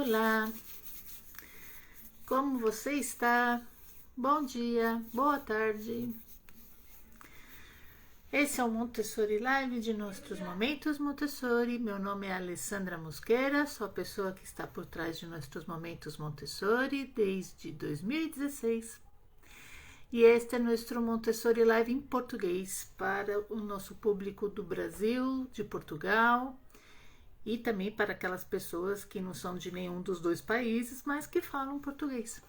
Olá, como você está? Bom dia, boa tarde. Esse é o Montessori Live de Nossos Momentos Montessori. Meu nome é Alessandra Mosqueira, sou a pessoa que está por trás de Nossos Momentos Montessori desde 2016. E este é nosso Montessori Live em português para o nosso público do Brasil, de Portugal e também para aquelas pessoas que não são de nenhum dos dois países, mas que falam português.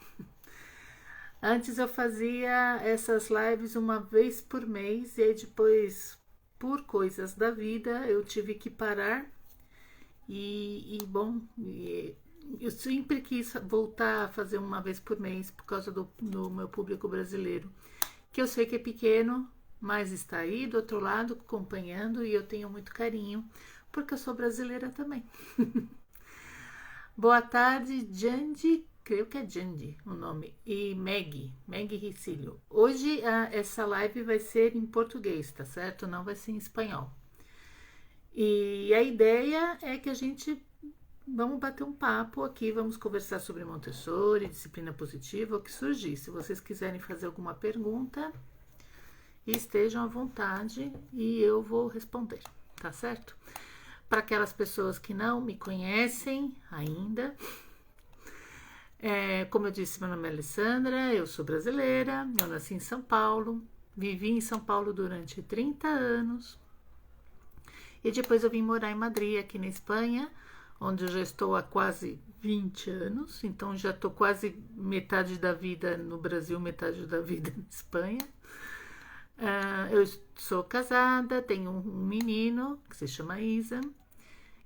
Antes eu fazia essas lives uma vez por mês e aí depois, por coisas da vida, eu tive que parar eu sempre quis voltar a fazer uma vez por mês por causa do meu público brasileiro, que eu sei que é pequeno, mas está aí do outro lado acompanhando e eu tenho muito carinho, porque eu sou brasileira também. Boa tarde, Jandy, creio que é Jandy o nome, e Meg Ricílio. Hoje essa live vai ser em português, tá certo? Não vai ser em espanhol. E a ideia é que a gente vamos bater um papo aqui, vamos conversar sobre Montessori, disciplina positiva, o que surgir. Se vocês quiserem fazer alguma pergunta, estejam à vontade e eu vou responder, tá certo? Para aquelas pessoas que não me conhecem ainda, como eu disse, meu nome é Alessandra, eu sou brasileira, eu nasci em São Paulo, vivi em São Paulo durante 30 anos e depois eu vim morar em Madrid, aqui na Espanha, onde eu já estou há quase 20 anos, então já estou quase metade da vida no Brasil, metade da vida na Espanha. Eu sou casada, tenho um menino que se chama Isa,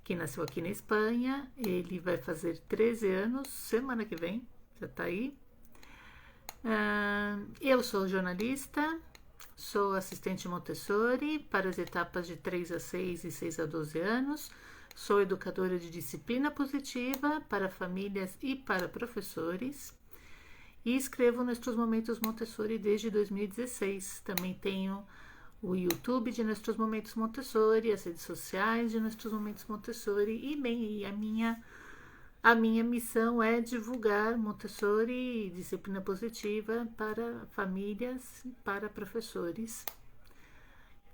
que nasceu aqui na Espanha. Ele vai fazer 13 anos semana que vem, já está aí. Eu sou jornalista, sou assistente Montessori para as etapas de 3 a 6 e 6 a 12 anos. Sou educadora de disciplina positiva para famílias e para professores. E escrevo Nossos Momentos Montessori desde 2016. Também tenho o YouTube de Nossos Momentos Montessori, as redes sociais de Nossos Momentos Montessori. E a minha missão é divulgar Montessori e disciplina positiva para famílias e para professores.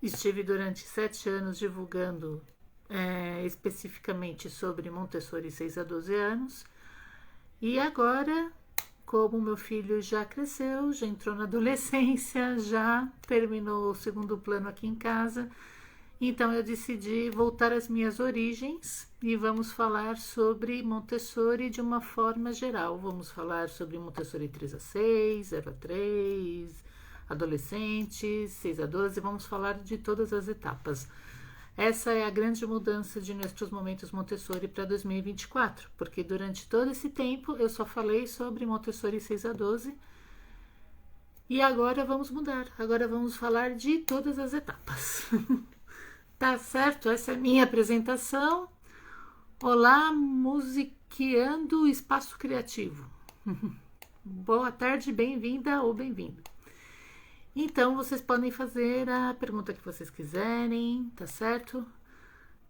Estive durante 7 anos divulgando especificamente sobre Montessori 6 a 12 anos. E agora, como meu filho já cresceu, já entrou na adolescência, já terminou o segundo plano aqui em casa, então eu decidi voltar às minhas origens e vamos falar sobre Montessori de uma forma geral. Vamos falar sobre Montessori 3 a 6, 0 a 3, adolescentes, 6 a 12, vamos falar de todas as etapas. Essa é a grande mudança de Nossos Momentos Montessori para 2024, porque durante todo esse tempo eu só falei sobre Montessori 6 a 12 e agora vamos mudar, agora vamos falar de todas as etapas. Tá certo? Essa é a minha apresentação. Olá, musiqueando Espaço Criativo. Boa tarde, bem-vinda ou bem-vindo. Então, vocês podem fazer a pergunta que vocês quiserem, tá certo?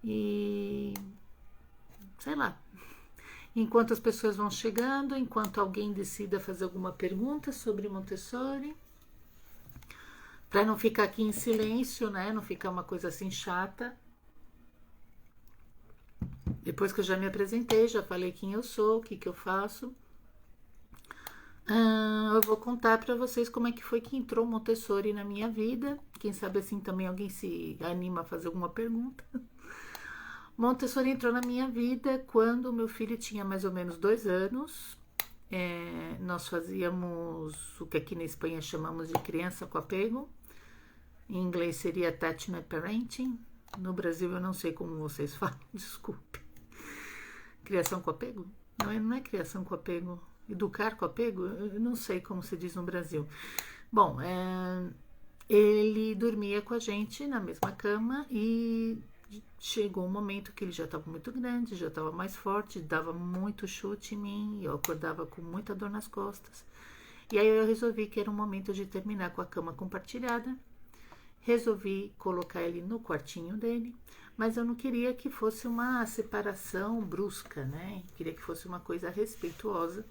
E sei lá, enquanto as pessoas vão chegando, enquanto alguém decida fazer alguma pergunta sobre Montessori, para não ficar aqui em silêncio, né? Não ficar uma coisa assim chata. Depois que eu já me apresentei, já falei quem eu sou, o que eu faço. Eu vou contar para vocês como é que foi que entrou Montessori na minha vida. Quem sabe assim também alguém se anima a fazer alguma pergunta. Montessori entrou na minha vida quando meu filho tinha mais ou menos 2 anos. Nós fazíamos o que aqui na Espanha chamamos de criança com apego. Em inglês seria attachment parenting. No Brasil eu não sei como vocês falam, desculpe. Criação com apego? Não é criação com apego. Educar com apego? Eu não sei como se diz no Brasil. Bom, ele dormia com a gente na mesma cama e chegou um momento que ele já estava muito grande, já estava mais forte, dava muito chute em mim, eu acordava com muita dor nas costas. E aí eu resolvi que era um momento de terminar com a cama compartilhada. resolvi colocar ele no quartinho dele, mas eu não queria que fosse uma separação brusca, né? Queria que fosse uma coisa respeituosa.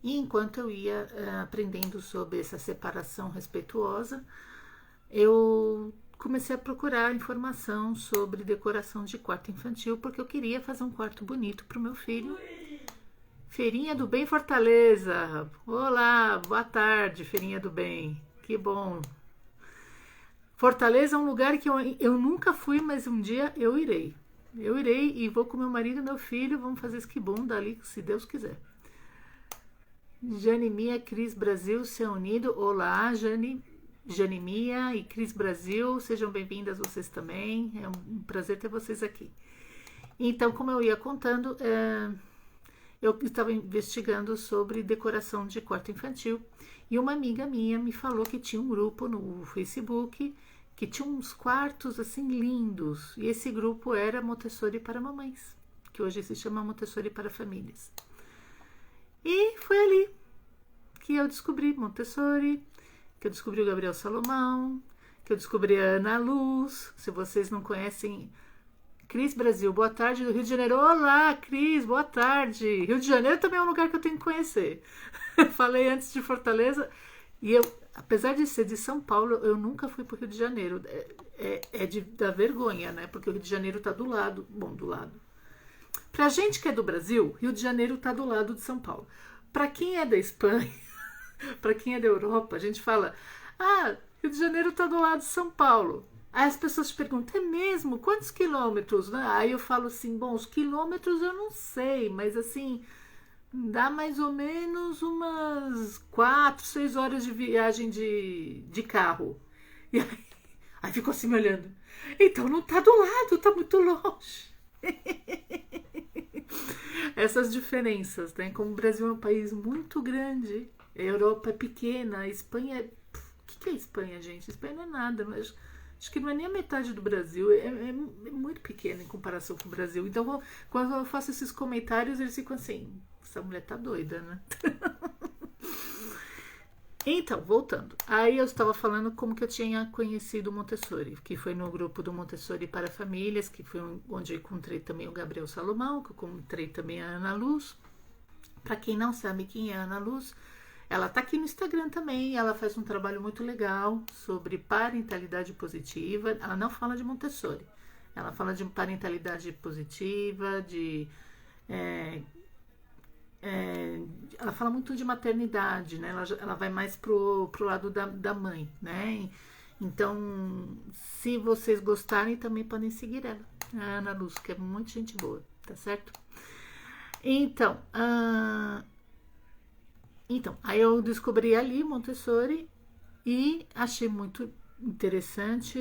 E enquanto eu ia aprendendo sobre essa separação respeituosa, eu comecei a procurar informação sobre decoração de quarto infantil, porque eu queria fazer um quarto bonito para o meu filho. Feirinha do Bem Fortaleza. Olá, boa tarde, Feirinha do Bem. Que bom. Fortaleza é um lugar que eu nunca fui, mas um dia eu irei. Eu irei e vou com meu marido e meu filho, vamos fazer esquibum dali, se Deus quiser. Janemia, Cris Brasil, se unido. Olá, Janemia e Cris Brasil, sejam bem-vindas vocês também. É um prazer ter vocês aqui. Então, como eu ia contando, eu estava investigando sobre decoração de quarto infantil e uma amiga minha me falou que tinha um grupo no Facebook que tinha uns quartos assim lindos, e esse grupo era Montessori para mamães, que hoje se chama Montessori para famílias. E foi ali que eu descobri Montessori, que eu descobri o Gabriel Salomão, que eu descobri a Ana Luz. Se vocês não conhecem, Cris Brasil, boa tarde do Rio de Janeiro. Olá, Cris, boa tarde. Rio de Janeiro também é um lugar que eu tenho que conhecer. Falei antes de Fortaleza e eu, apesar de ser de São Paulo, eu nunca fui para o Rio de Janeiro. Da vergonha, né? Porque o Rio de Janeiro está do lado. Bom, do lado. Pra gente que é do Brasil, Rio de Janeiro está do lado de São Paulo. Para quem é da Espanha, para quem é da Europa, a gente fala: Rio de Janeiro está do lado de São Paulo. Aí as pessoas te perguntam: é mesmo? Quantos quilômetros? Né? Aí eu falo assim: bom, os quilômetros eu não sei, mas assim, dá mais ou menos umas 4, 6 horas de viagem de carro. E aí ficou assim me olhando. Então não tá do lado, tá muito longe. Essas diferenças, né? Como o Brasil é um país muito grande, a Europa é pequena, a Espanha é... O que é a Espanha, gente? A Espanha não é nada, mas acho que não é nem a metade do Brasil, é muito pequena em comparação com o Brasil. Então, quando eu faço esses comentários, eles ficam assim: essa mulher tá doida, né? Então, voltando. Aí eu estava falando como que eu tinha conhecido o Montessori, que foi no grupo do Montessori para Famílias, que foi onde eu encontrei também o Gabriel Salomão, que eu encontrei também a Ana Luz. Para quem não sabe quem é a Ana Luz, ela tá aqui no Instagram também, ela faz um trabalho muito legal sobre parentalidade positiva. Ela não fala de Montessori, ela fala de parentalidade positiva, ela fala muito de maternidade, né? Ela vai mais pro lado da mãe, né? Então, se vocês gostarem, também podem seguir ela, a Ana Luz, que é muito gente boa, tá certo? Então, aí eu descobri ali Montessori e achei muito interessante,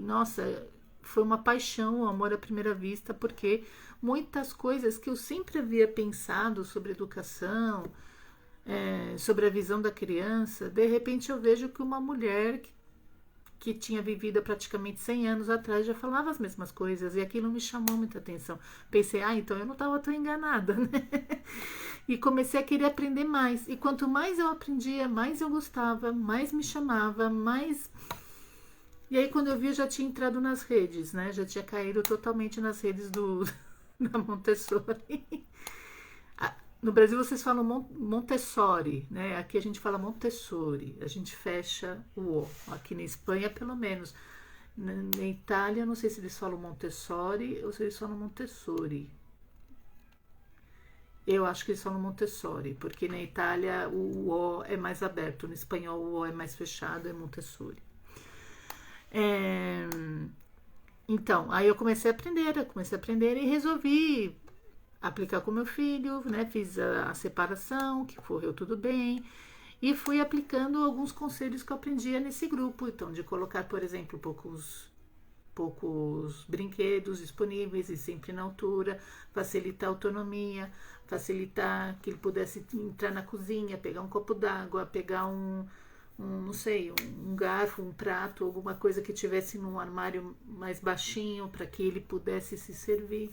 nossa, foi uma paixão, um amor à primeira vista, porque muitas coisas que eu sempre havia pensado sobre educação, sobre a visão da criança, de repente eu vejo que uma mulher que tinha vivido há praticamente 100 anos atrás já falava as mesmas coisas, e aquilo me chamou muita atenção. Pensei: então eu não estava tão enganada, né? E comecei a querer aprender mais, e quanto mais eu aprendia, mais eu gostava, mais me chamava, mais... E aí quando eu vi, eu já tinha entrado nas redes, né? Já tinha caído totalmente nas redes da Montessori. No Brasil vocês falam Montessori, né? Aqui a gente fala Montessori, a gente fecha o O. Aqui na Espanha, pelo menos. Na Itália, não sei se eles falam Montessori ou se eles falam Montessori. Eu acho que eles falam Montessori, porque na Itália o O é mais aberto, no espanhol o O é mais fechado, é Montessori. Então, aí eu comecei a aprender e resolvi aplicar com meu filho, né? Fiz a separação, que correu tudo bem, e fui aplicando alguns conselhos que eu aprendia nesse grupo. Então, de colocar, por exemplo, poucos brinquedos disponíveis e sempre na altura, facilitar a autonomia, facilitar que ele pudesse entrar na cozinha, pegar um copo d'água, pegar não sei, um garfo, um prato, alguma coisa que tivesse num armário mais baixinho para que ele pudesse se servir.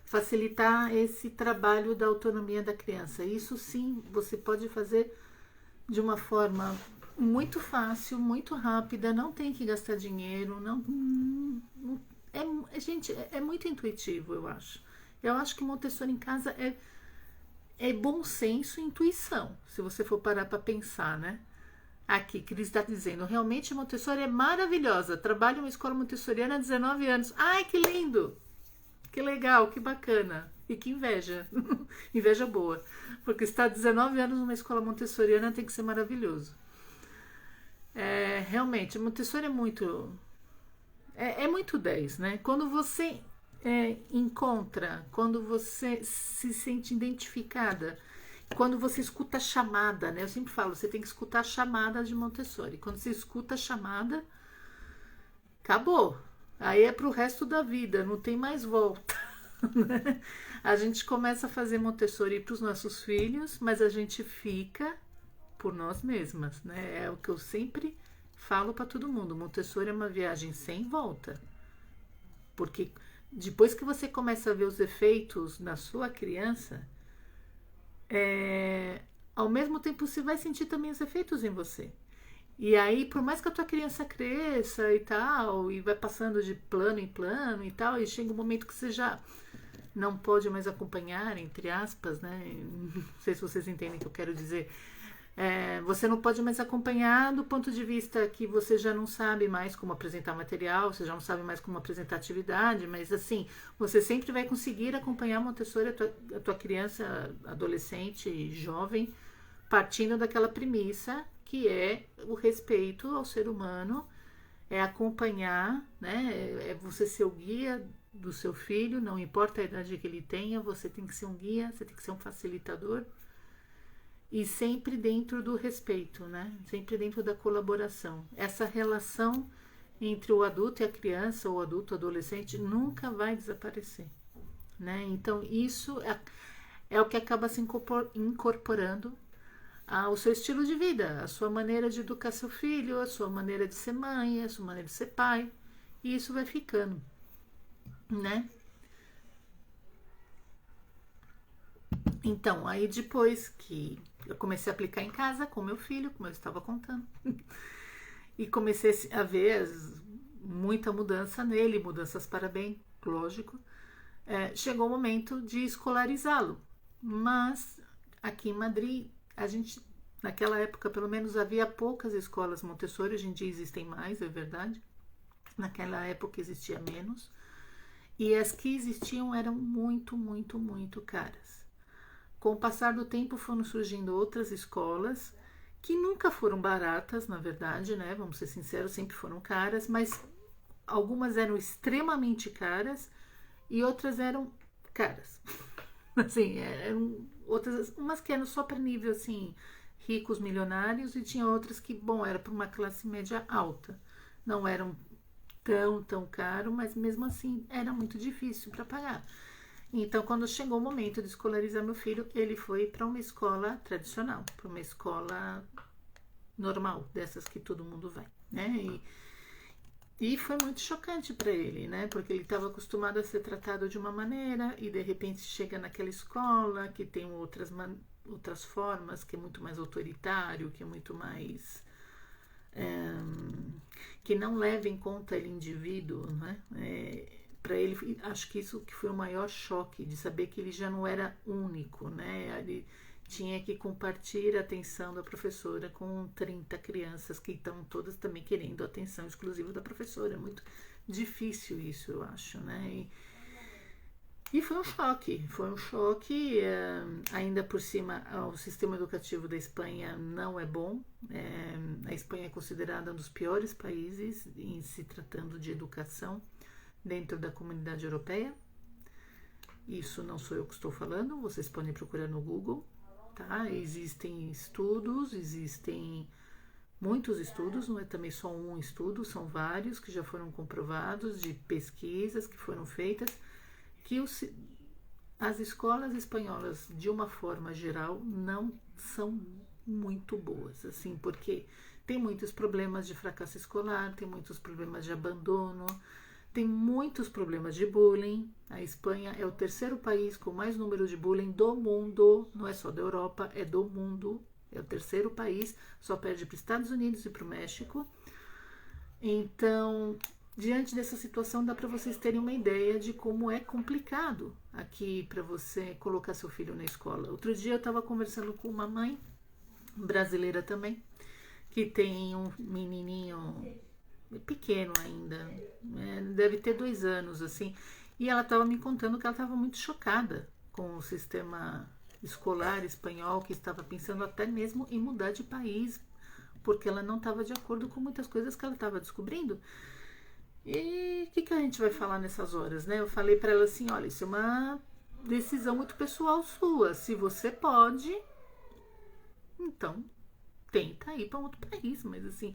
Facilitar esse trabalho da autonomia da criança. Isso sim, você pode fazer de uma forma muito fácil, muito rápida, não tem que gastar dinheiro, gente, é muito intuitivo, eu acho. Eu acho que Montessori em casa é bom senso e intuição, se você for parar para pensar, né? Aqui, que ele está dizendo, realmente Montessori é maravilhosa. Trabalho em uma escola montessoriana há 19 anos. Ai, que lindo! Que legal, que bacana. E que inveja. Inveja boa. Porque estar 19 anos numa escola montessoriana tem que ser maravilhoso. Realmente, Montessori é muito. É muito 10, né? Quando você encontra, quando você se sente identificada, quando você escuta a chamada, né? Eu sempre falo, você tem que escutar a chamada de Montessori. Quando você escuta a chamada, acabou. Aí é pro resto da vida, não tem mais volta. Né? A gente começa a fazer Montessori para os nossos filhos, mas a gente fica por nós mesmas, né? É o que eu sempre falo para todo mundo. Montessori é uma viagem sem volta, porque depois que você começa a ver os efeitos na sua criança, ao mesmo tempo você vai sentir também os efeitos em você. E aí, por mais que a tua criança cresça e tal, e vai passando de plano em plano e tal, e chega um momento que você já não pode mais acompanhar, entre aspas, né? Não sei se vocês entendem o que eu quero dizer. Você não pode mais acompanhar do ponto de vista que você já não sabe mais como apresentar material, você já não sabe mais como apresentar atividade, mas assim, você sempre vai conseguir acompanhar Montessori, a tua criança, adolescente, jovem, partindo daquela premissa que é o respeito ao ser humano, é acompanhar, né? É você ser o guia do seu filho, não importa a idade que ele tenha, você tem que ser um guia, você tem que ser um facilitador. E sempre dentro do respeito, né? Sempre dentro da colaboração. Essa relação entre o adulto e a criança, ou o adulto e o adolescente, nunca vai desaparecer, né? Então, isso é o que acaba se incorporando ao seu estilo de vida, a sua maneira de educar seu filho, a sua maneira de ser mãe, a sua maneira de ser pai. E isso vai ficando, né? Então, aí depois que eu comecei a aplicar em casa com meu filho, como eu estava contando, e comecei a ver muita mudança nele, mudanças para bem, lógico, chegou o momento de escolarizá-lo. Mas aqui em Madrid, a gente, naquela época, pelo menos havia poucas escolas Montessori, hoje em dia existem mais, é verdade. Naquela época existia menos. E as que existiam eram muito, muito, muito caras. Com o passar do tempo foram surgindo outras escolas que nunca foram baratas, na verdade, né? Vamos ser sinceros, sempre foram caras, mas algumas eram extremamente caras e outras eram caras. Assim, eram outras, umas que eram só para nível assim, ricos, milionários, e tinha outras que, bom, era para uma classe média alta. Não eram tão caro, mas mesmo assim era muito difícil para pagar. Então, quando chegou o momento de escolarizar meu filho, ele foi para uma escola tradicional, para uma escola normal, dessas que todo mundo vai, né? E foi muito chocante para ele, né? Porque ele estava acostumado a ser tratado de uma maneira e de repente chega naquela escola que tem outras formas, que é muito mais autoritário, que é muito mais que não leva em conta o indivíduo, né? Para ele, acho que isso que foi o maior choque, de saber que ele já não era único, né? Ele tinha que compartilhar a atenção da professora com 30 crianças que estão todas também querendo a atenção exclusiva da professora. É muito difícil isso, eu acho, né? E foi um choque, ainda por cima o sistema educativo da Espanha não é bom, a Espanha é considerada um dos piores países em se tratando de educação dentro da comunidade europeia. Isso não sou eu que estou falando, vocês podem procurar no Google, tá? Existem estudos, existem muitos estudos, não é também só um estudo, são vários que já foram comprovados, de pesquisas que foram feitas, que as escolas espanholas, de uma forma geral, não são muito boas, assim, porque tem muitos problemas de fracasso escolar, tem muitos problemas de abandono, tem muitos problemas de bullying. A Espanha é o terceiro país com mais número de bullying do mundo, não é só da Europa, é do mundo, É o terceiro país, só perde para os Estados Unidos e para o México. Então, diante dessa situação, dá para vocês terem uma ideia de como é complicado aqui para você colocar seu filho na escola. Outro dia eu estava conversando com uma mãe brasileira também, que tem um menininho pequeno ainda, deve ter 2 anos, assim, e ela estava me contando que ela estava muito chocada com o sistema escolar espanhol, que estava pensando até mesmo em mudar de país, porque ela não estava de acordo com muitas coisas que ela estava descobrindo. E o que a gente vai falar nessas horas, né? Eu falei para ela assim, olha, isso é uma decisão muito pessoal sua. Se você pode, então tenta ir para outro país. Mas assim,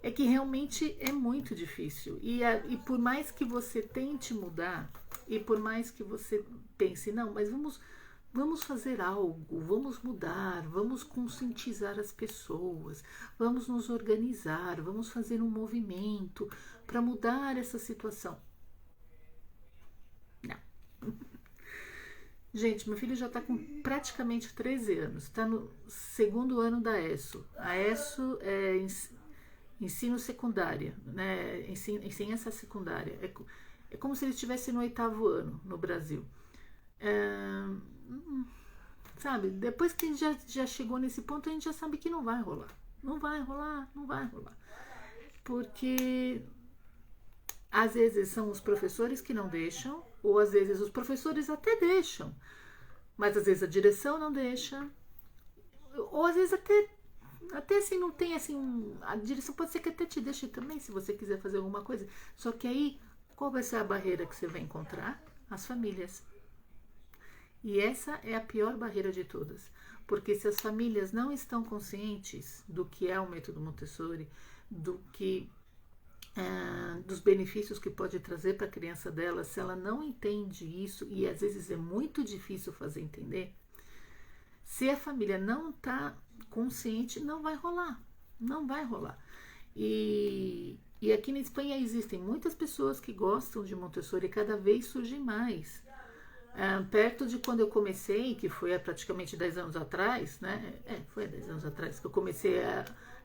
é que realmente é muito difícil. E por mais que você tente mudar, e por mais que você pense, não, mas vamos fazer algo, vamos mudar, vamos conscientizar as pessoas, vamos nos organizar, vamos fazer um movimento para mudar essa situação. Não. Gente, meu filho já está com praticamente 13 anos, está no 2º ano da ESSO. A ESSO é ensino secundário, né? Ensina secundária. É como se ele estivesse no 8º ano no Brasil. Sabe, depois que a gente já chegou nesse ponto, a gente já sabe que não vai rolar. Não vai rolar, não vai rolar. Porque às vezes são os professores que não deixam, ou às vezes os professores até deixam, mas às vezes a direção não deixa, ou às vezes até assim não tem assim, a direção pode ser que até te deixe também, se você quiser fazer alguma coisa. Só que aí, qual vai ser a barreira que você vai encontrar? As famílias. E essa é a pior barreira de todas, porque se as famílias não estão conscientes do que é o método Montessori, dos benefícios que pode trazer para a criança dela, se ela não entende isso, e às vezes é muito difícil fazer entender, se a família não está consciente, não vai rolar, não vai rolar. E aqui na Espanha existem muitas pessoas que gostam de Montessori, cada vez surgem mais. Perto de quando eu comecei, que foi há praticamente 10 anos atrás, né? Foi há 10 anos atrás que eu comecei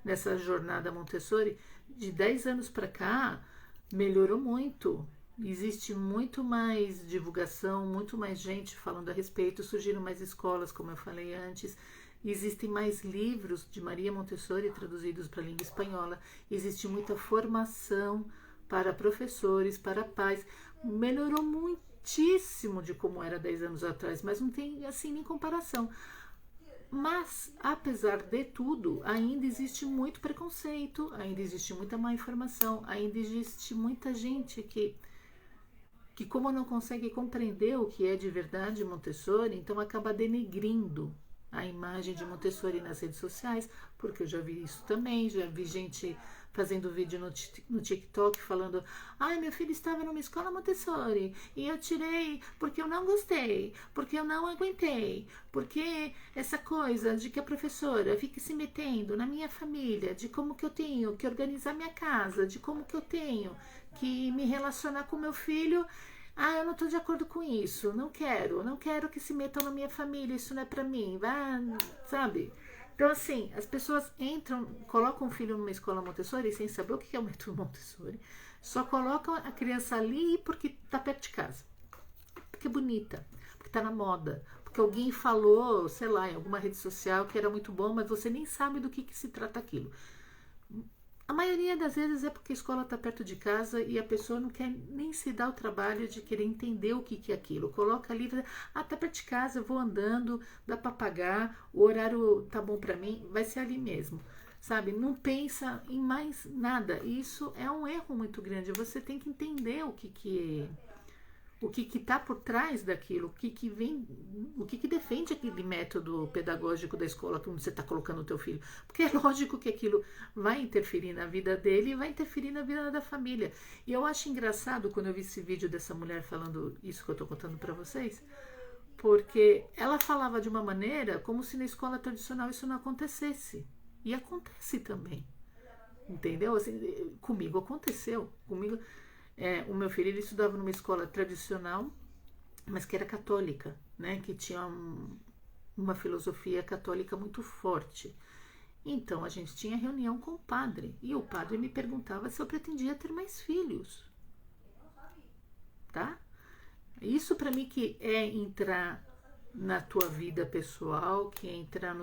nessa jornada Montessori. De 10 anos para cá, melhorou muito. Existe muito mais divulgação, muito mais gente falando a respeito, surgiram mais escolas, como eu falei antes. Existem mais livros de Maria Montessori traduzidos para a língua espanhola. Existe muita formação para professores, para pais. Melhorou muitíssimo de como era 10 anos atrás, mas não tem assim nem comparação. Mas, apesar de tudo, ainda existe muito preconceito, ainda existe muita má informação, ainda existe muita gente que como não consegue compreender o que é de verdade Montessori, então acaba denegrindo a imagem de Montessori nas redes sociais, porque eu já vi isso também, já vi gente fazendo vídeo no TikTok falando: ai, meu filho estava numa escola Montessori e eu tirei porque eu não gostei, porque eu não aguentei, porque essa coisa de que a professora fica se metendo na minha família, de como que eu tenho que organizar minha casa, de como que eu tenho que me relacionar com meu filho. Eu não estou de acordo com isso, não quero que se metam na minha família, isso não é para mim, sabe? Então, assim, as pessoas colocam o filho numa escola Montessori sem saber o que é o método Montessori, só colocam a criança ali porque está perto de casa, porque é bonita, porque está na moda, porque alguém falou, sei lá, em alguma rede social que era muito bom, mas você nem sabe do que se trata aquilo. A maioria das vezes é porque a escola está perto de casa e a pessoa não quer nem se dar o trabalho de querer entender o que é aquilo. Coloca ali, tá perto de casa, eu vou andando, dá para pagar, o horário tá bom para mim, vai ser ali mesmo, sabe? Não pensa em mais nada. Isso é um erro muito grande. Você tem que entender o que está por trás daquilo, o que defende aquele método pedagógico da escola que você está colocando o teu filho. Porque é lógico que aquilo vai interferir na vida dele e vai interferir na vida da família. E eu acho engraçado quando eu vi esse vídeo dessa mulher falando isso que eu estou contando para vocês, porque ela falava de uma maneira como se na escola tradicional isso não acontecesse. E acontece também. Entendeu? Assim, comigo aconteceu. O meu filho, ele estudava numa escola tradicional, mas que era católica, né? Que tinha uma filosofia católica muito forte. Então a gente tinha reunião com o padre e o padre me perguntava se eu pretendia ter mais filhos, tá? Isso para mim que é entrar na tua vida pessoal, que é entrar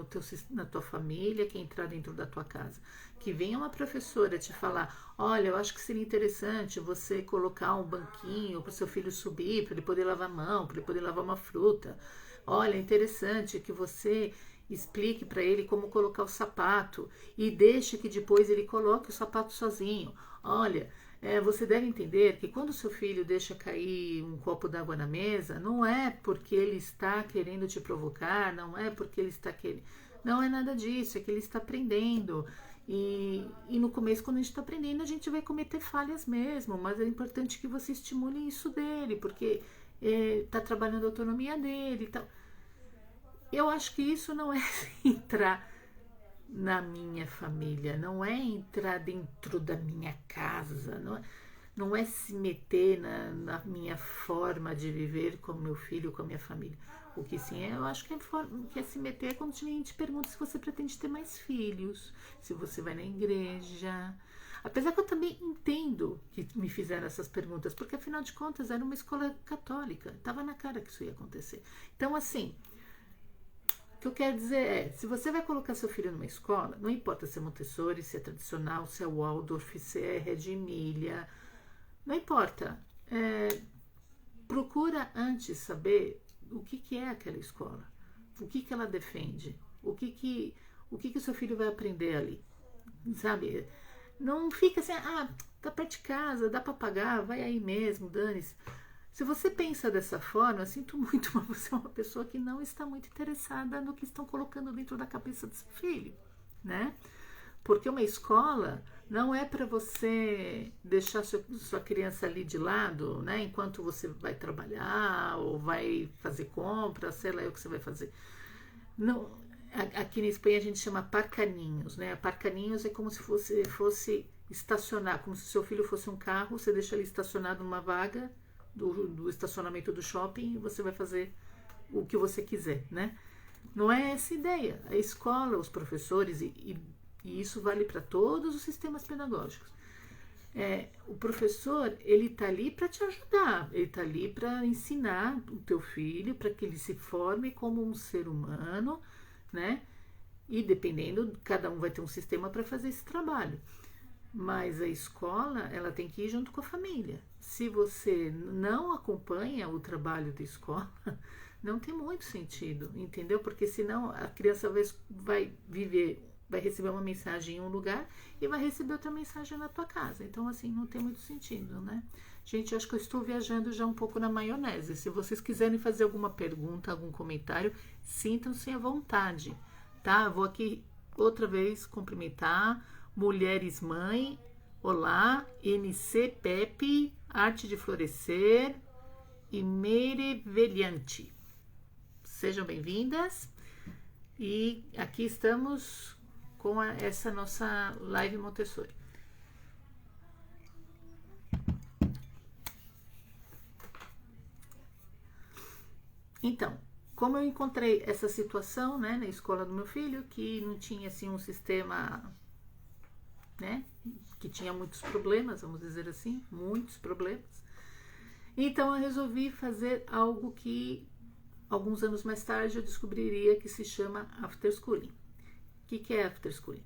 na tua família, que é entrar dentro da tua casa. Que venha uma professora te falar, olha, eu acho que seria interessante você colocar um banquinho para o seu filho subir, para ele poder lavar a mão, para ele poder lavar uma fruta. Olha, é interessante que você explique para ele como colocar o sapato e deixe que depois ele coloque o sapato sozinho. Olha, você deve entender que quando seu filho deixa cair um copo d'água na mesa, não é porque ele está querendo te provocar, não é porque ele está querendo. Não é nada disso, é que ele está aprendendo. E no começo, quando a gente está aprendendo, a gente vai cometer falhas mesmo, mas é importante que você estimule isso dele, porque está trabalhando a autonomia dele e tal. Eu acho que isso não é entrar na minha família, não é entrar dentro da minha casa, não é se meter na minha forma de viver com meu filho, com a minha família. O que sim eu acho que é se meter quando a gente pergunta se você pretende ter mais filhos, se você vai na igreja. Apesar que eu também entendo que me fizeram essas perguntas, porque afinal de contas era uma escola católica, estava na cara que isso ia acontecer. Então assim, o que eu quero dizer é, se você vai colocar seu filho numa escola, não importa se é Montessori, se é tradicional, se é Waldorf, se é Reggio Emilia, não importa. Procura antes saber o que é aquela escola, o que ela defende, o que o seu filho vai aprender ali, sabe? Não fica assim, tá perto de casa, dá para pagar, vai aí mesmo, dane-se. Se você pensa dessa forma, eu sinto muito, mas você é uma pessoa que não está muito interessada no que estão colocando dentro da cabeça do seu filho, né? Porque uma escola não é para você deixar sua criança ali de lado, né? Enquanto você vai trabalhar ou vai fazer compra, sei lá o que você vai fazer. Não, aqui na Espanha a gente chama parcaninhos, né? Parcaninhos é como se fosse estacionar, como se seu filho fosse um carro, você deixa ele estacionado numa vaga do estacionamento do shopping e você vai fazer o que você quiser, né? Não é essa a ideia. A escola, os professores, e isso vale para todos os sistemas pedagógicos. O professor, ele tá ali para te ajudar, ele tá ali para ensinar o teu filho, para que ele se forme como um ser humano, né? E dependendo, cada um vai ter um sistema para fazer esse trabalho. Mas a escola, ela tem que ir junto com a família. Se você não acompanha o trabalho da escola, não tem muito sentido, entendeu? Porque senão a criança vai receber uma mensagem em um lugar e vai receber outra mensagem na tua casa. Então, assim, não tem muito sentido, né? Gente, eu acho que eu estou viajando já um pouco na maionese. Se vocês quiserem fazer alguma pergunta, algum comentário, sintam-se à vontade, tá? Vou aqui outra vez cumprimentar Mulheres Mãe, olá, NC Pepe, Arte de Florescer e Meire Veliante. Sejam bem-vindas e aqui estamos com essa nossa live Montessori. Então, como eu encontrei essa situação, né, na escola do meu filho, que não tinha assim um sistema, né, que tinha muitos problemas, vamos dizer assim, muitos problemas. Então eu resolvi fazer algo que alguns anos mais tarde eu descobriria que se chama after schooling. O que é after schooling?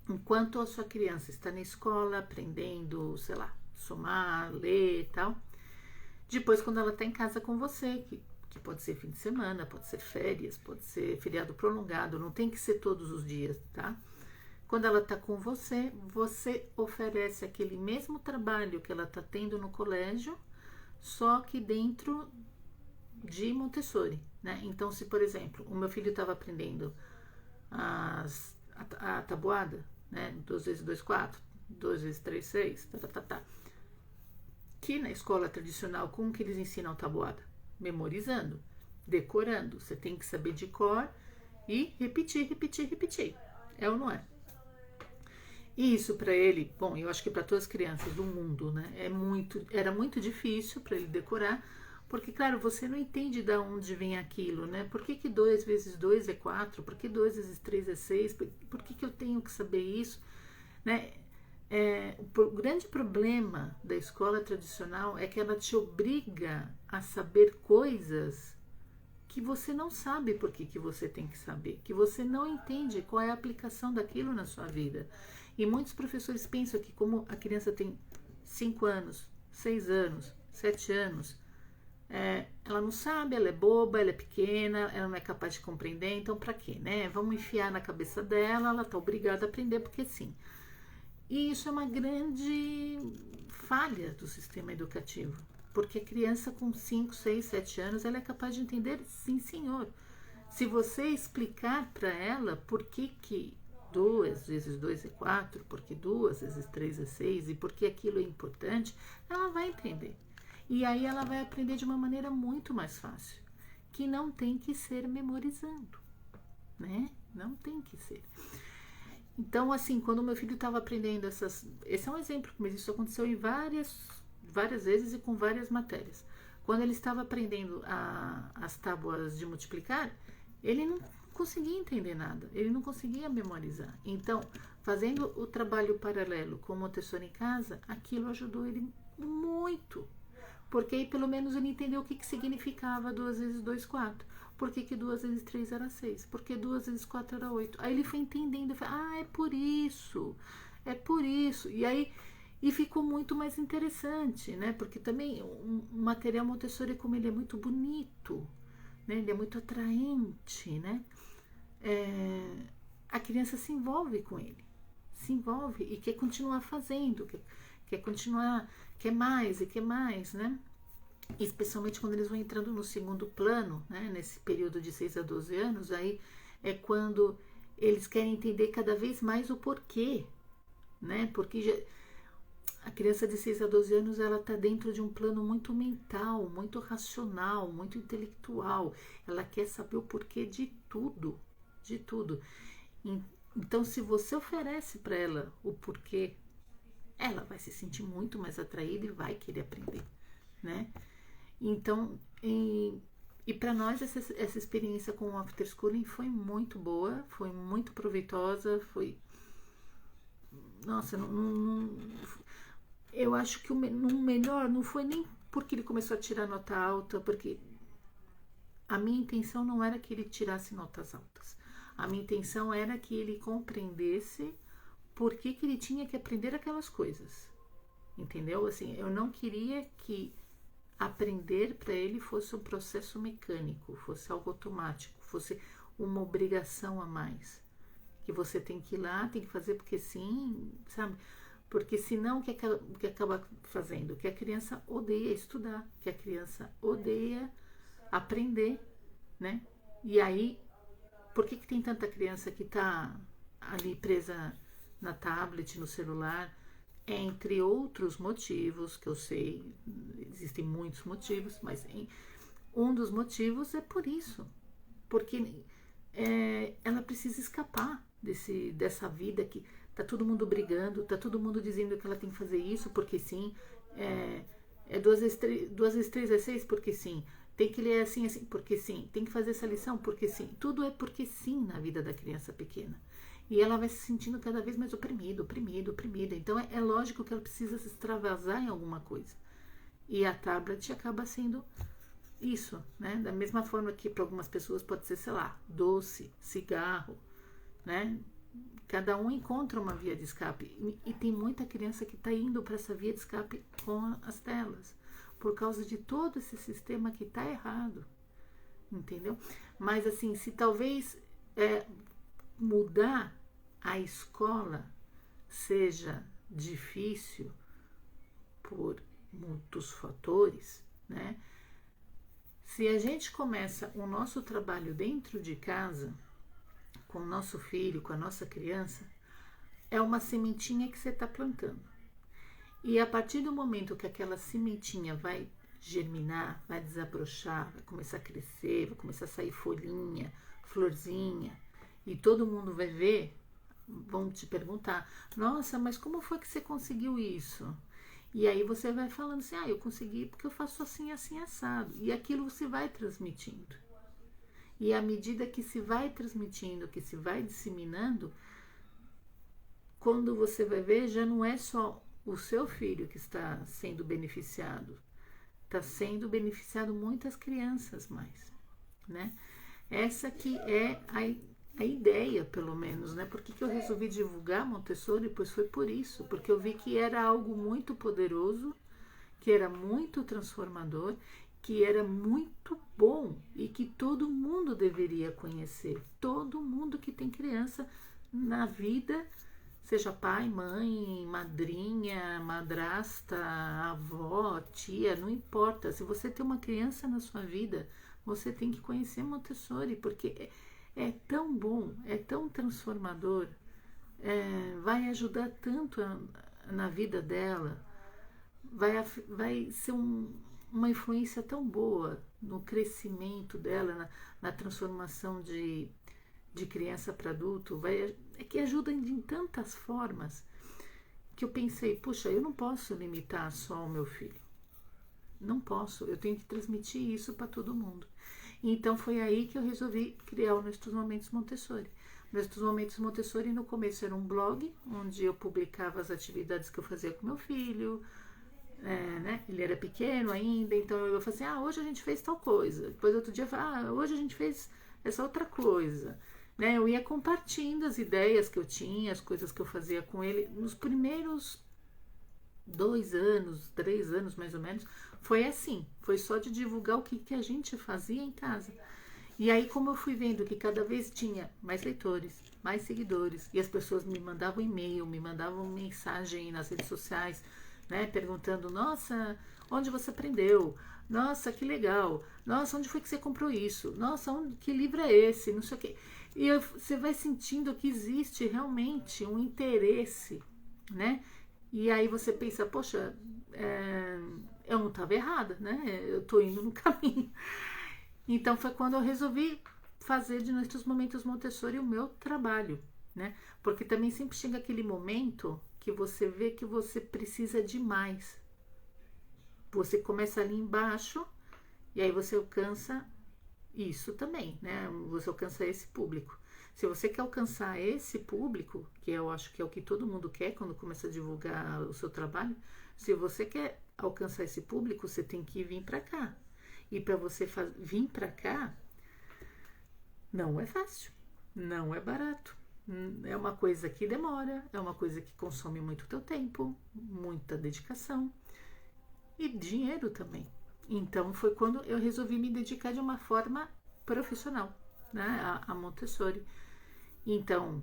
Enquanto a sua criança está na escola aprendendo, sei lá, somar, ler e tal, depois quando ela está em casa com você, que pode ser fim de semana, pode ser férias, pode ser feriado prolongado, não tem que ser todos os dias, tá? Quando ela está com você, você oferece aquele mesmo trabalho que ela está tendo no colégio, só que dentro de Montessori, né? Então, se por exemplo, o meu filho estava aprendendo a tabuada, né? 2 vezes 2, 4, 2 vezes 3, 6, que na escola tradicional, como que eles ensinam tabuada? Memorizando, decorando. Você tem que saber de cor e repetir, repetir, repetir. É ou não é? E isso para ele, eu acho que para todas as crianças do mundo, né, era muito difícil para ele decorar, Porque, claro, você não entende de onde vem aquilo, né? Por que 2 vezes 2 é 4? Por que 2 vezes 3 é 6? Por que eu tenho que saber isso? Né? O grande problema da escola tradicional é que ela te obriga a saber coisas que você não sabe por que você tem que saber, que você não entende qual é a aplicação daquilo na sua vida. E muitos professores pensam que como a criança tem 5 anos, 6 anos, 7 anos, ela não sabe, ela é boba, ela é pequena, ela não é capaz de compreender, então para quê, né? Vamos enfiar na cabeça dela, ela está obrigada a aprender porque sim. E isso é uma grande falha do sistema educativo, porque a criança com 5, 6, 7 anos, ela é capaz de entender, sim senhor. Se você explicar para ela por que 2 vezes 2 é 4, porque 2 vezes 3 é 6 e por que aquilo é importante, ela vai entender. E aí ela vai aprender de uma maneira muito mais fácil, que não tem que ser memorizando, né? Não tem que ser. Então, assim, quando meu filho estava aprendendo esse é um exemplo, mas isso aconteceu em várias vezes e com várias matérias. Quando ele estava aprendendo as tábuas de multiplicar, ele não conseguia entender nada, ele não conseguia memorizar. Então, fazendo o trabalho paralelo com o Montessori em casa, aquilo ajudou ele muito. Porque aí pelo menos ele entendeu o que significava 2 vezes 2, 4. Por que 2 vezes 3 era 6? Por que 2 vezes 4 era 8? Aí ele foi entendendo, é por isso, é por isso. E aí ficou muito mais interessante, né? Porque também o material Montessori, como ele é muito bonito, né? Ele é muito atraente, né? A criança se envolve com ele, se envolve e quer continuar fazendo, quer continuar, quer mais, né? Especialmente quando eles vão entrando no segundo plano, né? Nesse período de 6 a 12 anos, aí é quando eles querem entender cada vez mais o porquê, né? Porque a criança de 6 a 12 anos, ela está dentro de um plano muito mental, muito racional, muito intelectual. Ela quer saber o porquê de tudo, de tudo. Então, se você oferece para ela o porquê, ela vai se sentir muito mais atraída e vai querer aprender, né? Então, e para nós essa experiência com o after schooling foi muito boa, foi muito proveitosa, nossa, eu acho que o melhor não foi nem porque ele começou a tirar nota alta, porque a minha intenção não era que ele tirasse notas altas. A minha intenção era que ele compreendesse por que ele tinha que aprender aquelas coisas. Entendeu? Assim, eu não queria que aprender para ele fosse um processo mecânico, fosse algo automático, fosse uma obrigação a mais. Que você tem que ir lá, tem que fazer porque sim, sabe? Porque senão o que acaba fazendo? Que a criança odeia estudar, que a criança odeia aprender, né? E aí, por que tem tanta criança que está ali presa na tablet, no celular? Entre outros motivos, que eu sei, existem muitos motivos, mas um dos motivos é por isso. Porque ela precisa escapar dessa vida que tá todo mundo brigando, tá todo mundo dizendo que ela tem que fazer isso porque sim, 2 vezes 3 é 6 porque sim, tem que ler assim porque sim, tem que fazer essa lição porque sim, tudo é porque sim na vida da criança pequena. E ela vai se sentindo cada vez mais oprimida. Então é lógico que ela precisa se extravasar em alguma coisa. E a tablet acaba sendo isso, né? Da mesma forma que para algumas pessoas pode ser, sei lá, doce, cigarro, né? Cada um encontra uma via de escape. E tem muita criança que está indo para essa via de escape com as telas, por causa de todo esse sistema que está errado. Entendeu? Mas assim, se talvez mudar a escola seja difícil por muitos fatores, né? Se a gente começa o nosso trabalho dentro de casa, com o nosso filho, com a nossa criança, é uma sementinha que você está plantando. E a partir do momento que aquela sementinha vai germinar, vai desabrochar, vai começar a crescer, vai começar a sair folhinha, florzinha, e todo mundo vai ver, vão te perguntar, nossa, mas como foi que você conseguiu isso? E aí você vai falando assim, eu consegui porque eu faço assim, assim, assado. E aquilo você vai transmitindo. E à medida que se vai transmitindo, que se vai disseminando, quando você vai ver, já não é só o seu filho que está sendo beneficiado. Está sendo beneficiado muitas crianças mais, né? Essa que é a ideia, pelo menos, né? Por que eu resolvi divulgar Montessori? Pois foi por isso, porque eu vi que era algo muito poderoso, que era muito transformador, que era muito bom e que todo mundo deveria conhecer. Todo mundo que tem criança na vida, seja pai, mãe, madrinha, madrasta, avó, tia, não importa. Se você tem uma criança na sua vida, você tem que conhecer Montessori, porque é tão bom, é tão transformador, vai ajudar tanto na vida dela, vai ser uma influência tão boa no crescimento dela, na transformação de criança para adulto, é que ajuda em tantas formas que eu pensei, puxa, eu não posso limitar só o meu filho. Não posso, eu tenho que transmitir isso para todo mundo. Então foi aí que eu resolvi criar o Nossos Momentos Montessori. Nossos Momentos Montessori no começo era um blog, onde eu publicava as atividades que eu fazia com meu filho, né? Ele era pequeno ainda, então eu falei assim, hoje a gente fez tal coisa. Depois outro dia eu falei, hoje a gente fez essa outra coisa. Né? Eu ia compartilhando as ideias que eu tinha, as coisas que eu fazia com ele. Nos primeiros 2 anos, 3 anos mais ou menos, foi assim, foi só de divulgar o que a gente fazia em casa. E aí, como eu fui vendo que cada vez tinha mais leitores, mais seguidores, e as pessoas me mandavam e-mail, me mandavam mensagem nas redes sociais, né, perguntando, nossa, onde você aprendeu? Nossa, que legal. Nossa, onde foi que você comprou isso? Nossa, que livro é esse? Não sei o quê. E você vai sentindo que existe realmente um interesse, né? E aí você pensa, poxa, eu não estava errada, né? Eu estou indo no caminho. Então foi quando eu resolvi fazer de Nossos Momentos Montessori o meu trabalho, né? Porque também sempre chega aquele momento que você vê que você precisa de mais. Você começa ali embaixo e aí você alcança isso também, né? Você alcança esse público. Se você quer alcançar esse público, que eu acho que é o que todo mundo quer quando começa a divulgar o seu trabalho, se você quer alcançar esse público, você tem que vir para cá. E para você vir para cá, não é fácil, não é barato. É uma coisa que demora, é uma coisa que consome muito teu tempo, muita dedicação e dinheiro também. Então foi quando eu resolvi me dedicar de uma forma profissional, né, a Montessori. Então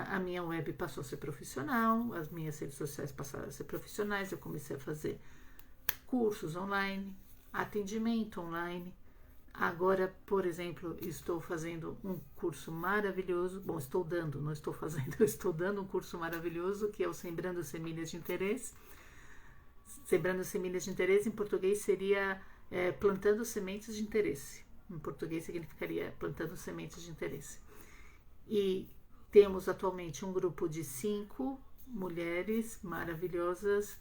a minha web passou a ser profissional, as minhas redes sociais passaram a ser profissionais, eu comecei a fazer cursos online, atendimento online. Agora, por exemplo, estou fazendo um curso maravilhoso. Bom, estou dando, não estou fazendo, eu estou dando um curso maravilhoso que é o Sembrando Semilhas de Interesse. Sembrando Semilhas de Interesse em português seria plantando sementes de interesse. Em português significaria plantando sementes de interesse. E temos atualmente um grupo de 5 mulheres maravilhosas.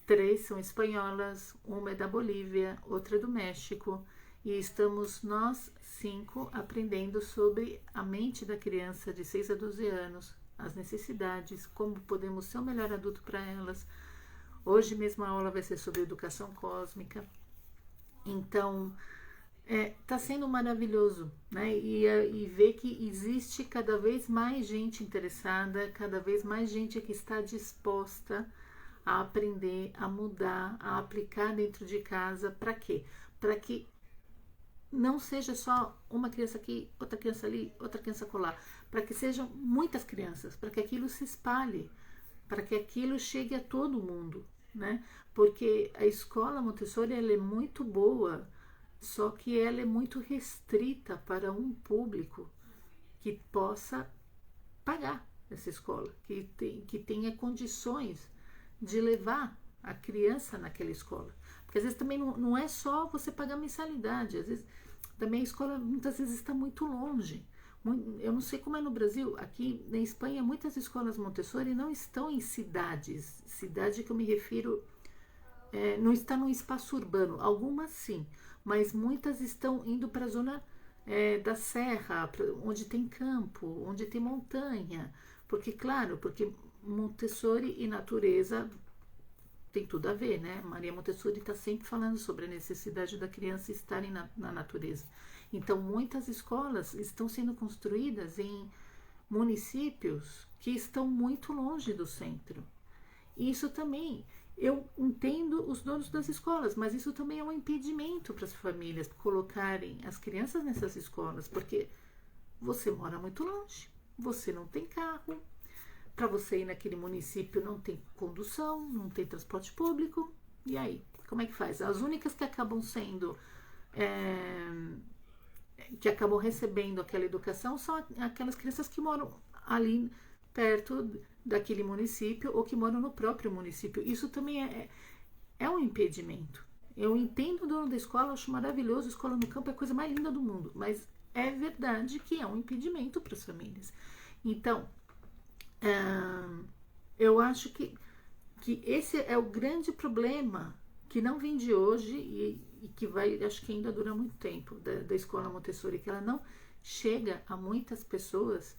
3 são espanholas, uma é da Bolívia, outra é do México, e estamos nós 5 aprendendo sobre a mente da criança de 6 a 12 anos, as necessidades, como podemos ser o melhor adulto para elas. Hoje mesmo a aula vai ser sobre educação cósmica. Então, tá sendo maravilhoso, né? E ver que existe cada vez mais gente interessada, cada vez mais gente que está disposta a aprender, a mudar, a aplicar dentro de casa. Para quê? Para que não seja só uma criança aqui, outra criança ali, outra criança colar. Para que sejam muitas crianças, para que aquilo se espalhe, para que aquilo chegue a todo mundo, né? Porque a escola Montessori ela é muito boa, só que ela é muito restrita para um público que possa pagar essa escola, que tenha condições de levar a criança naquela escola. Porque às vezes também não é só você pagar mensalidade, às vezes também a escola muitas vezes está muito longe. Eu não sei como é no Brasil, aqui na Espanha muitas escolas Montessori não estão em cidades, cidade que eu me refiro, não está num espaço urbano, algumas sim, mas muitas estão indo para a zona da serra, onde tem campo, onde tem montanha, porque claro, porque Montessori e natureza tem tudo a ver, né? Maria Montessori está sempre falando sobre a necessidade da criança estarem na natureza. Então, muitas escolas estão sendo construídas em municípios que estão muito longe do centro. E isso também, eu entendo os donos das escolas, mas isso também é um impedimento para as famílias colocarem as crianças nessas escolas, porque você mora muito longe, você não tem carro, para você ir naquele município não tem condução, não tem transporte público, e aí? Como é que faz? As únicas que acabam sendo, que acabam recebendo aquela educação são aquelas crianças que moram ali perto daquele município ou que moram no próprio município. Isso também é um impedimento. Eu entendo o dono da escola, acho maravilhoso, a escola no campo é a coisa mais linda do mundo, mas é verdade que é um impedimento para as famílias. Então, eu acho que esse é o grande problema que não vem de hoje e que vai, acho que ainda dura muito tempo, da escola Montessori, que ela não chega a muitas pessoas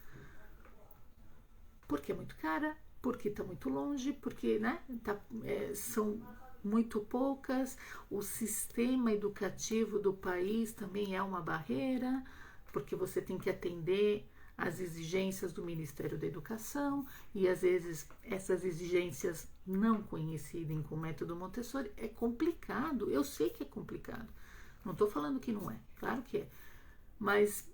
porque é muito cara, porque está muito longe, porque são muito poucas, o sistema educativo do país também é uma barreira, porque você tem que atender as exigências do Ministério da Educação e às vezes essas exigências não coincidem com o método Montessori. É complicado, eu sei que é complicado, não estou falando que não é, claro que é, mas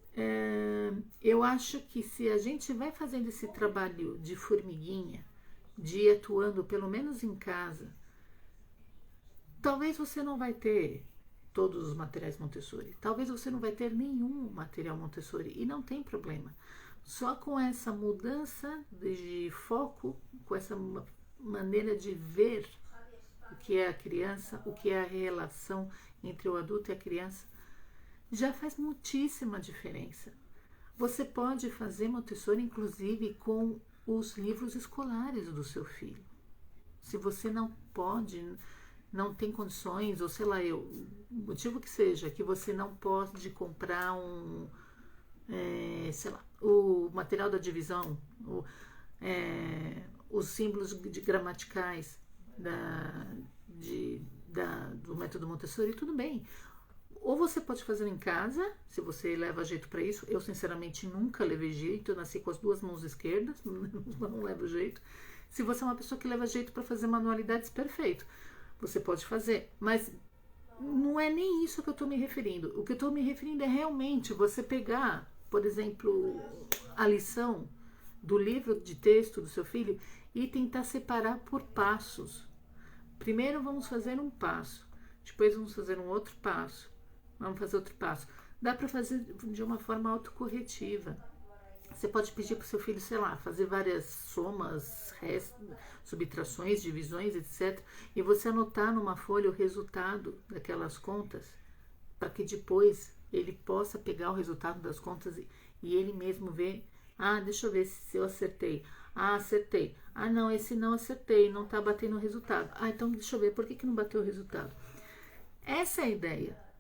eu acho que se a gente vai fazendo esse trabalho de formiguinha, de ir atuando pelo menos em casa, talvez você não vai ter todos os materiais Montessori, talvez você não vai ter nenhum material Montessori e não tem problema. Só com essa mudança de foco, com essa maneira de ver o que é a criança, o que é a relação entre o adulto e a criança, já faz muitíssima diferença. Você pode fazer Montessori, inclusive, com os livros escolares do seu filho. Se você não pode, não tem condições, ou sei lá, o motivo que seja, que você não pode comprar sei lá, o material da divisão, os símbolos gramaticais do método Montessori, tudo bem. Ou você pode fazer em casa, se você leva jeito para isso. Eu, sinceramente, nunca levei jeito. Eu nasci com as duas mãos esquerdas, não levo jeito. Se você é uma pessoa que leva jeito para fazer manualidades, perfeito. Você pode fazer, mas não é nem isso que eu estou me referindo. O que eu estou me referindo é realmente você pegar, por exemplo, a lição do livro de texto do seu filho e tentar separar por passos. Primeiro vamos fazer um passo, depois vamos fazer um outro passo. Vamos fazer outro passo. Dá para fazer de uma forma autocorretiva. Você pode pedir para o seu filho, sei lá, fazer várias somas, subtrações, divisões, etc. E você anotar numa folha o resultado daquelas contas, para que depois ele possa pegar o resultado das contas e ele mesmo ver. Ah, deixa eu ver se eu acertei. Ah, acertei. Ah, não, esse não acertei, não está batendo o resultado. Ah, então deixa eu ver, por que não bateu o resultado? Essa é a ideia.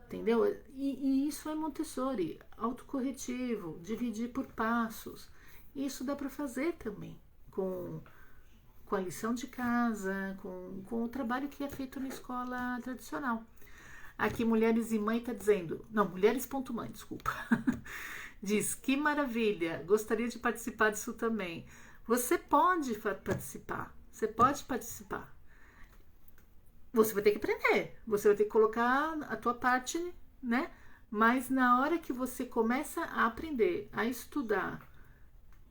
Entendeu? E isso é Montessori, autocorretivo, dividir por passos. Isso dá para fazer também com a lição de casa, com o trabalho que é feito na escola tradicional. Aqui, Mulheres e Mãe está dizendo, não, Mulheres.mãe, desculpa. Diz, que maravilha, gostaria de participar disso também. Você pode participar, Você vai ter que aprender, você vai ter que colocar a tua parte, né? Mas na hora que você começa a aprender, a estudar,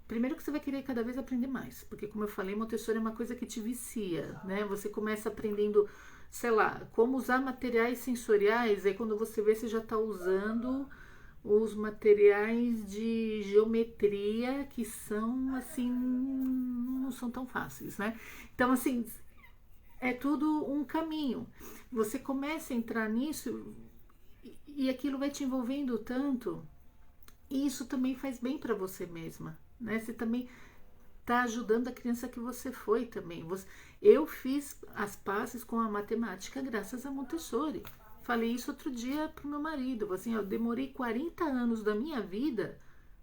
primeiro que você vai querer cada vez aprender mais, porque como eu falei, Montessori é uma coisa que te vicia, né? Você começa aprendendo, sei lá, como usar materiais sensoriais, aí quando você vê, você já está usando os materiais de geometria que são, assim, não são tão fáceis, né? Então, assim, é tudo um caminho. Você começa a entrar nisso e aquilo vai te envolvendo tanto E isso também faz bem para você mesma, né? Você também está ajudando a criança que você foi também. Eu fiz as pazes com a matemática graças a Montessori. Falei isso outro dia pro meu marido. Assim, eu demorei 40 anos da minha vida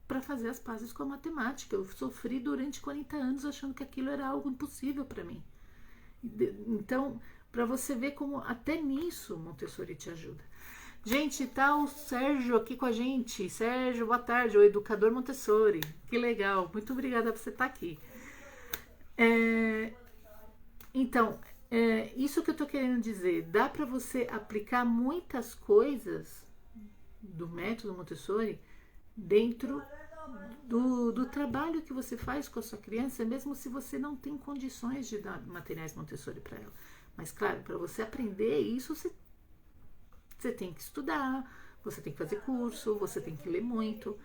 para fazer as pazes com a matemática. Eu sofri durante 40 anos achando que aquilo era algo impossível para mim. Então, para você ver como até nisso Montessori te ajuda. Gente, tá o Sérgio aqui com a gente. Sérgio, boa tarde, o educador Montessori. Que legal, muito obrigada por você estar aqui. Então, isso que eu tô querendo dizer, dá para você aplicar muitas coisas do método Montessori dentro do trabalho que você faz com a sua criança, mesmo se você não tem condições de dar materiais Montessori para ela. Mas, claro, para você aprender isso, você tem que estudar, você tem que fazer curso, você tem que ler muito.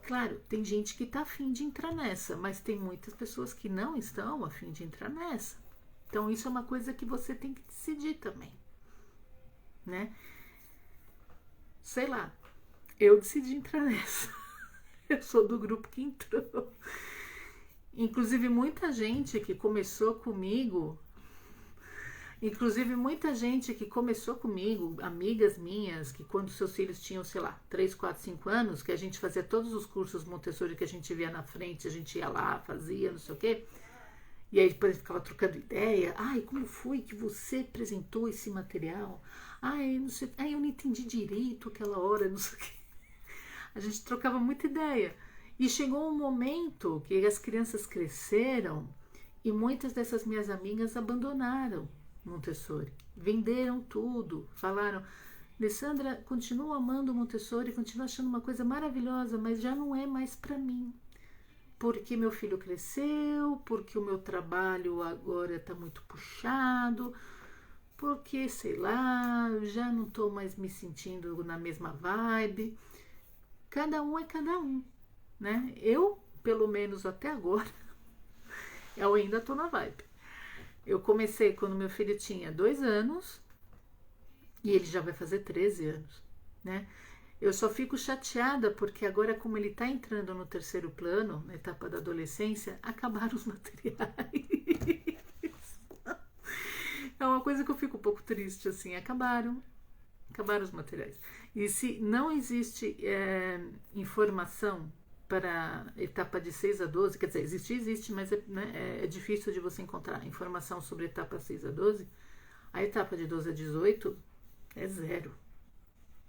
Claro, tem gente que está afim de entrar nessa, mas tem muitas pessoas que não estão afim de entrar nessa. Então isso é uma coisa que você tem que decidir também, né? Sei lá, eu decidi entrar nessa. Eu sou do grupo que entrou. Inclusive muita gente que começou comigo, amigas minhas, que quando seus filhos tinham, sei lá, 3, 4, 5 anos, que a gente fazia todos os cursos Montessori que a gente via na frente, a gente ia lá, fazia, não sei o quê. E aí depois ficava trocando ideia. Ai, como foi que você apresentou esse material? Ai, não sei, eu não entendi direito aquela hora, não sei o quê. A gente trocava muita ideia. E chegou um momento que as crianças cresceram e muitas dessas minhas amigas abandonaram Montessori. Venderam tudo. Falaram, Alessandra, continuo amando Montessori, continuo achando uma coisa maravilhosa, mas já não é mais para mim. Porque meu filho cresceu, porque o meu trabalho agora está muito puxado, porque, sei lá, já não estou mais me sentindo na mesma vibe. Cada um é cada um, né? Eu, pelo menos até agora, eu ainda estou na vibe. Eu comecei quando meu filho tinha 2 anos e ele já vai fazer 13 anos, né? Eu só fico chateada porque agora, como ele está entrando no 3º plano, na etapa da adolescência, acabaram os materiais. É uma coisa que eu fico um pouco triste, assim, acabaram os materiais. E se não existe informação para a etapa de 6 a 12, quer dizer, existe, mas é difícil de você encontrar informação sobre a etapa 6 a 12, a etapa de 12 a 18 é 0.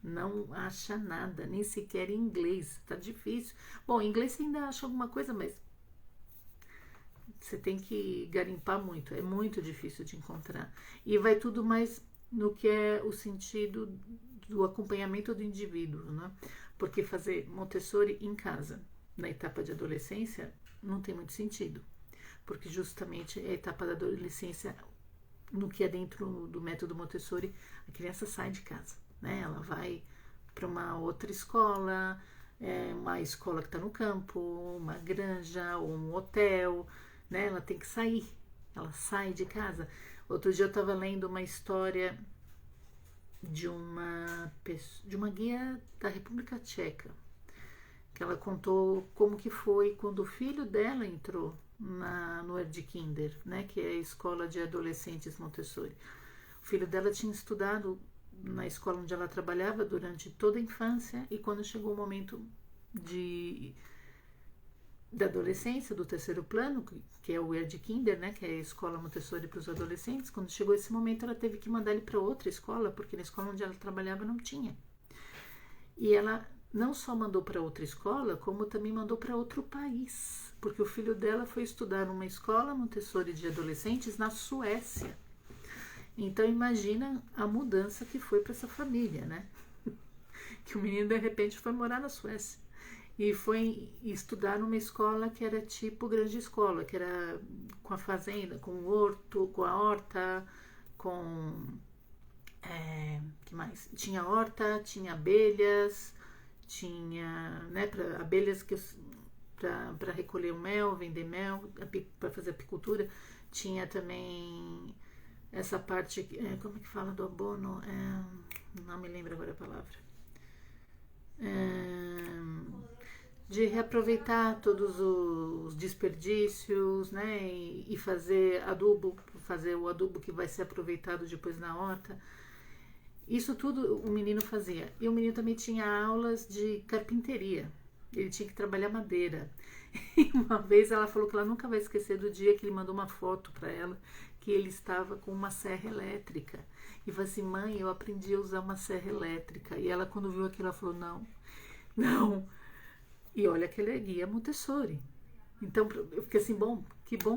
Não acha nada, nem sequer em inglês, tá difícil. Bom, em inglês você ainda acha alguma coisa, mas você tem que garimpar muito, é muito difícil de encontrar. E vai tudo mais no que é o sentido do acompanhamento do indivíduo, né? Porque fazer Montessori em casa, na etapa de adolescência, não tem muito sentido. Porque justamente a etapa da adolescência, no que é dentro do método Montessori, a criança sai de casa, né? Ela vai para uma outra escola, uma escola que está no campo, uma granja ou um hotel, né? Ela tem que sair, ela sai de casa. Outro dia eu estava lendo uma história de uma guia da República Tcheca, que ela contou como que foi quando o filho dela entrou no Erdkinder, né, que é a escola de adolescentes Montessori. O filho dela tinha estudado na escola onde ela trabalhava durante toda a infância e quando chegou o momento da adolescência, do 3º plano, que é o Erdkinder, né, que é a escola Montessori para os adolescentes, quando chegou esse momento ela teve que mandar ele para outra escola, porque na escola onde ela trabalhava não tinha. E ela não só mandou para outra escola, como também mandou para outro país, porque o filho dela foi estudar numa escola Montessori de adolescentes na Suécia. Então imagina a mudança que foi para essa família, né? Que o menino de repente foi morar na Suécia e foi estudar numa escola que era tipo grande escola, que era com a fazenda, com o horto, com a horta, com que mais? Tinha horta, tinha abelhas, tinha, né, abelhas para recolher o mel, vender mel, para fazer apicultura. Tinha também essa parte, como é que fala do abono? Não me lembro agora a palavra. de reaproveitar todos os desperdícios, né? E fazer adubo, fazer o adubo que vai ser aproveitado depois na horta. Isso tudo o menino fazia. E o menino também tinha aulas de carpinteria. Ele tinha que trabalhar madeira. E uma vez ela falou que ela nunca vai esquecer do dia que ele mandou uma foto para ela que ele estava com uma serra elétrica. E falou assim: mãe, eu aprendi a usar uma serra elétrica. E ela, quando viu aquilo, ela falou: não, não. E olha que ele é guia Montessori. Então eu fiquei assim: bom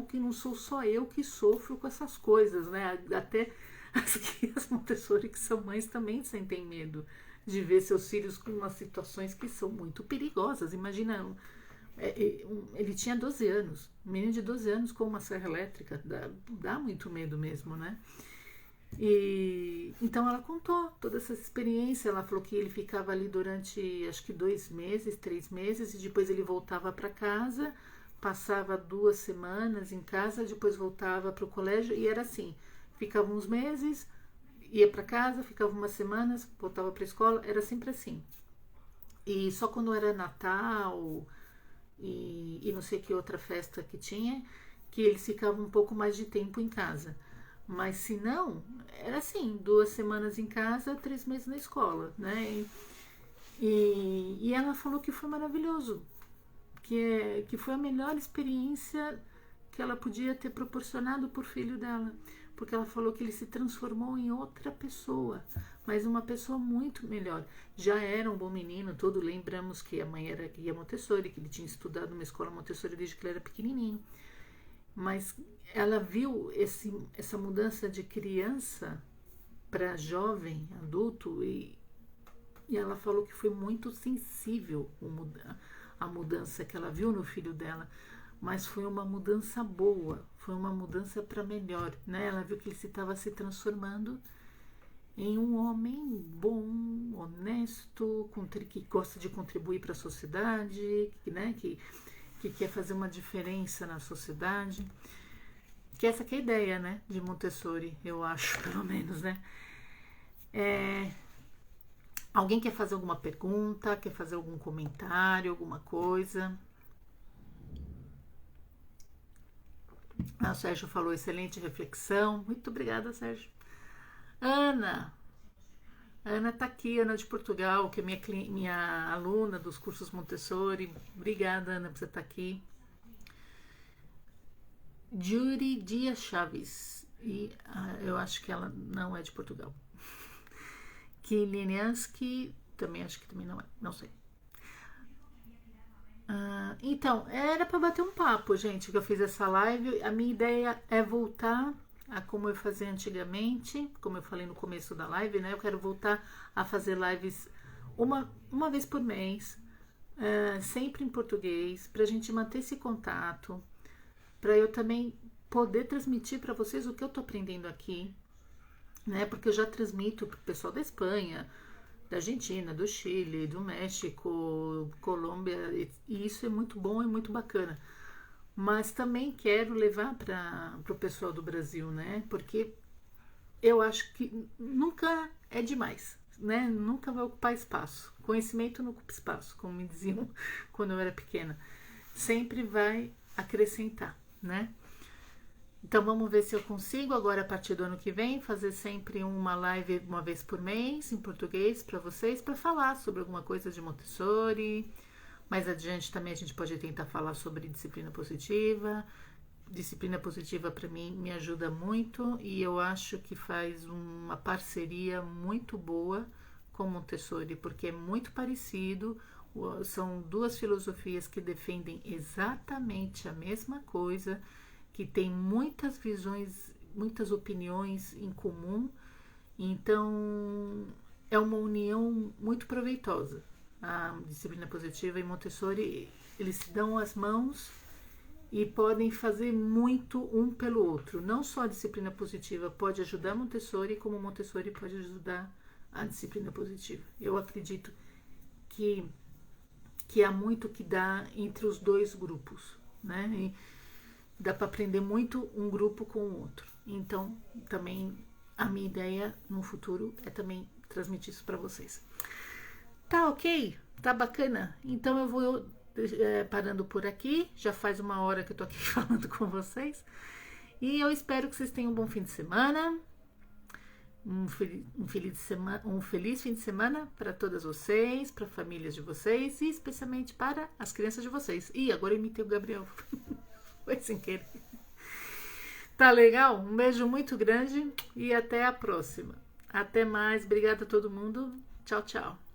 que não sou só eu que sofro com essas coisas, né? Até as guias Montessori, que são mães, também sentem medo de ver seus filhos com umas situações que são muito perigosas. Imagina, ele tinha 12 anos, um menino de 12 anos com uma serra elétrica, dá muito medo mesmo, né? E então ela contou toda essa experiência. Ela falou que ele ficava ali durante acho que 2 meses, 3 meses, e depois ele voltava para casa, passava 2 semanas em casa, depois voltava para o colégio, e era assim, ficava uns meses, ia para casa, ficava umas semanas, voltava para a escola, era sempre assim. E só quando era Natal e não sei que outra festa que tinha, que eles ficavam um pouco mais de tempo em casa. Mas se não, era assim, 2 semanas em casa, 3 meses na escola, né? E ela falou que foi maravilhoso, que foi a melhor experiência que ela podia ter proporcionado por filho dela, porque ela falou que ele se transformou em outra pessoa, mas uma pessoa muito melhor. Já era um bom menino, todo lembramos que a mãe era guia Montessori, que ele tinha estudado numa escola Montessori desde que ele era pequenininho, mas ela viu essa mudança de criança para jovem, adulto, e ela falou que foi muito sensível a mudança que ela viu no filho dela, mas foi uma mudança boa, foi uma mudança para melhor, né? Ela viu que ele estava se transformando em um homem bom, honesto, que gosta de contribuir para a sociedade, né? Que quer fazer uma diferença na sociedade. Que essa que é a ideia, né, de Montessori, eu acho, pelo menos, né? Alguém quer fazer alguma pergunta, quer fazer algum comentário, alguma coisa? O Sérgio falou: excelente reflexão. Muito obrigada, Sérgio. Ana tá aqui, Ana de Portugal, que é minha aluna dos cursos Montessori. Obrigada, Ana, por você estar aqui. Yuri Dias Chaves, e eu acho que ela não é de Portugal. Kiliniansky, também acho que também não é, não sei. Então, era para bater um papo, gente, que eu fiz essa live. A minha ideia é voltar a como eu fazia antigamente, como eu falei no começo da live, né? Eu quero voltar a fazer lives uma vez por mês, sempre em português, para a gente manter esse contato, para eu também poder transmitir para vocês o que eu tô aprendendo aqui, né? Porque eu já transmito para o pessoal da Espanha, da Argentina, do Chile, do México, Colômbia, e isso é muito bom e muito bacana. Mas também quero levar para o pessoal do Brasil, né? Porque eu acho que nunca é demais, né? Nunca vai ocupar espaço. Conhecimento não ocupa espaço, como me diziam quando eu era pequena. Sempre vai acrescentar, né? Então vamos ver se eu consigo agora, a partir do ano que vem, fazer sempre uma live uma vez por mês em português para vocês, para falar sobre alguma coisa de Montessori. Mais adiante também a gente pode tentar falar sobre disciplina positiva. Disciplina positiva para mim me ajuda muito, e eu acho que faz uma parceria muito boa com Montessori, porque é muito parecido. São 2 filosofias que defendem exatamente a mesma coisa, que tem muitas visões, muitas opiniões em comum. Então é uma união muito proveitosa. A disciplina positiva e Montessori, eles se dão as mãos e podem fazer muito um pelo outro. Não só a disciplina positiva pode ajudar Montessori, como Montessori pode ajudar a disciplina positiva. Eu acredito que há muito que dá entre os 2 grupos, né? E dá para aprender muito um grupo com o outro. Então, também a minha ideia no futuro é também transmitir isso para vocês. Tá ok? Tá bacana? Então eu vou parando por aqui. Já faz 1 hora que eu tô aqui falando com vocês. E eu espero que vocês tenham um bom fim de semana. Um feliz fim de semana para todas vocês, para famílias de vocês e especialmente para as crianças de vocês. E agora eu imitei o Gabriel. Foi sem querer. Tá legal? Um beijo muito grande e até a próxima. Até mais. Obrigada a todo mundo. Tchau, tchau.